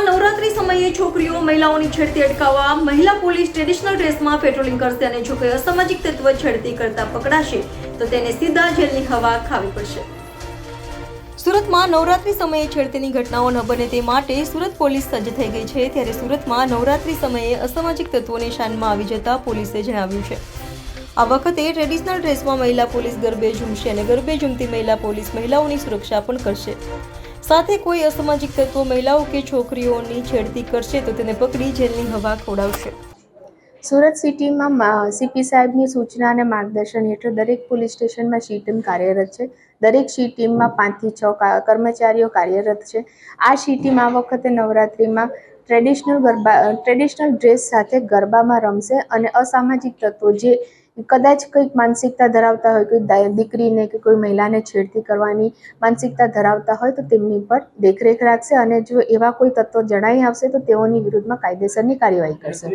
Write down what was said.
સુરતમાં નવરાત્રી સમયે છોકરીઓ મહિલાઓની છેડતી અટકાવવા મહિલા પોલીસ ટ્રેડિશનલ ડ્રેસમાં પેટ્રોલિંગ કરશે અને જો કોઈ અસામાજિક તત્વ છેડતી કરતા પકડાશે તો તેને સીધા જેલની હવા ખાવી પડશે। સુરતમાં નવરાત્રી સમયે છેડતીની ઘટનાઓ ન બને તે માટે સુરત પોલીસ સજ્જ થઈ ગઈ છે। ત્યારે સુરતમાં નવરાત્રી સમયે અસામાજિક તત્વોને શાનમાં આવી જતા પોલીસે જણાવ્યું છે આ વખતે ટ્રેડિશનલ ડ્રેસમાં મહિલા પોલીસ ગરબે ઝૂમશે અને ગરબે ઝૂમતી મહિલા પોલીસ મહિલાઓની સુરક્ષા પણ કરશે। સાથે કોઈ અસામાજિક તત્વો મહિલાઓ કે છોકરીઓની છેડતી કરશે તો તેને પકડી જેલની હવા ખવડાવશે। સુરત સિટીમાં સીપી સાહેબની સૂચના અને માર્ગદર્શન હેઠળ દરેક પોલીસ સ્ટેશનમાં સી ટીમ કાર્યરત છે। દરેક સી ટીમમાં 5 થી 6 કર્મચારીઓ કાર્યરત છે। આ સી ટીમ આ વખતે નવરાત્રિમાં ટ્રેડિશનલ ડ્રેસ સાથે ગરબામાં રમશે અને અસામાજિક તત્વો જે કદાચ કંઈક માનસિકતા ધરાવતા હોય, કોઈ દીકરીને કે કોઈ મહિલાને છેડતી કરવાની માનસિકતા ધરાવતા હોય તો તેમની પર દેખરેખ રાખશે અને જો એવા કોઈ તત્વો જણાઈ આવશે તો તેઓની વિરુદ્ધમાં કાયદેસરની કાર્યવાહી કરશે।